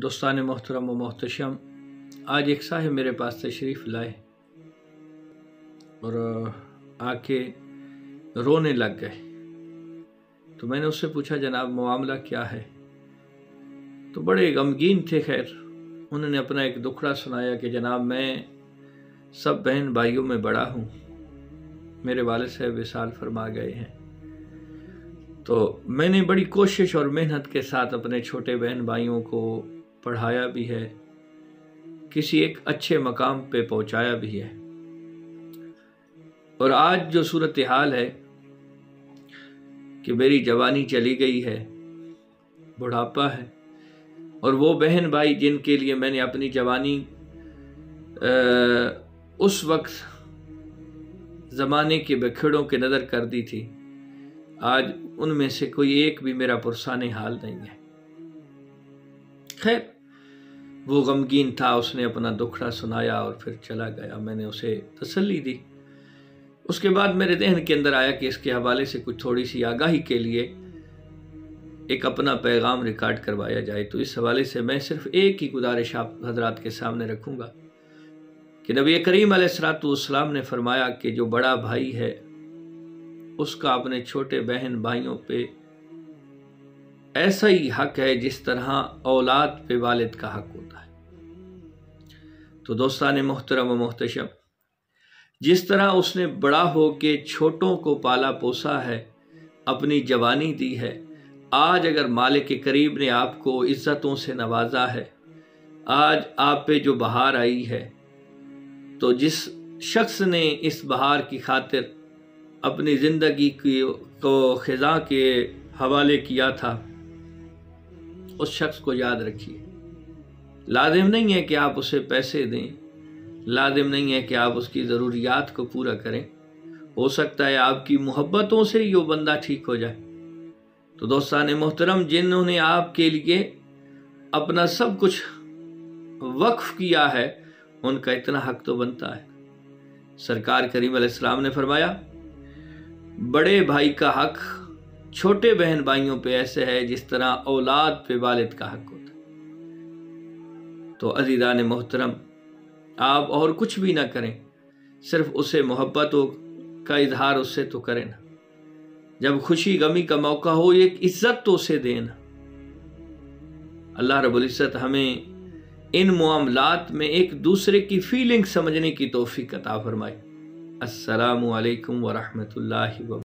दोस्तान मोहतरम व मोहतशम, आज एक साहब मेरे पास तशरीफ़ लाए और आके रोने लग गए। तो मैंने उससे पूछा, जनाब मामला क्या है? तो बड़े गमगीन थे। खैर, उन्होंने अपना एक दुखड़ा सुनाया कि जनाब मैं सब बहन भाइयों में बड़ा हूँ, मेरे वालिद साहब विसाल फरमा गए हैं। तो मैंने बड़ी कोशिश और मेहनत के साथ अपने छोटे बहन भाइयों को पढ़ाया भी है, किसी एक अच्छे मकाम पे पहुंचाया भी है। और आज जो सूरत हाल है कि मेरी जवानी चली गई है, बुढ़ापा है, और वो बहन भाई जिनके लिए मैंने अपनी जवानी उस वक्त ज़माने के बखेड़ों के नज़र कर दी थी, आज उनमें से कोई एक भी मेरा पुरसाने हाल नहीं है। खैर, वो गमगीन था, उसने अपना दुखड़ा सुनाया और फिर चला गया। मैंने उसे तसल्ली दी। उसके बाद मेरे ज़हन के अंदर आया कि इसके हवाले से कुछ थोड़ी सी आगाही के लिए एक अपना पैगाम रिकॉर्ड करवाया जाए। तो इस हवाले से मैं सिर्फ एक ही गुजारिश आप हजरात के सामने रखूँगा कि नबी करीम अलैहिस्सलाम ने फरमाया कि जो बड़ा भाई है उसका अपने छोटे बहन भाइयों पे ऐसा ही हक है जिस तरह औलाद पे वालिद का हक होता है। तो दोस्तान मोहतरम व मोहतशम, जिस तरह उसने बड़ा हो के छोटों को पाला पोसा है, अपनी जवानी दी है, आज अगर मालिक करीम ने आपको इज्जतों से नवाजा है, आज आप पे जो बहार आई है, तो जिस शख्स ने इस बहार की खातिर अपनी ज़िंदगी को ख़िज़ा के हवाले किया था, उस शख्स को याद रखिए। लाजिम नहीं है कि आप उसे पैसे दें, लाजिम नहीं है कि आप उसकी ज़रूरियात को पूरा करें। हो सकता है आपकी मोहब्बतों से ही वो बंदा ठीक हो जाए। तो दोस्तान मोहतरम, जिन्होंने आपके लिए अपना सब कुछ वक्फ किया है, उनका इतना हक तो बनता है। सरकार करीम अलैहिस्सलाम ने फरमाया, बड़े भाई का हक छोटे बहन भाइयों पे ऐसे है जिस तरह औलाद पे वालिद का हक होता है। तो अज़ीज़ान मोहतरम, आप और कुछ भी ना करें, सिर्फ उसे मोहब्बतों का इजहार उससे तो करें ना। जब खुशी गमी का मौका हो, एक इज्जत तो उसे देना। अल्लाह रब्बुल इज्जत हमें इन मामलात में एक दूसरे की फीलिंग समझने की तौफीक अता फरमाए। अस्सलामु अलैकुम व रहमतुल्लाहि व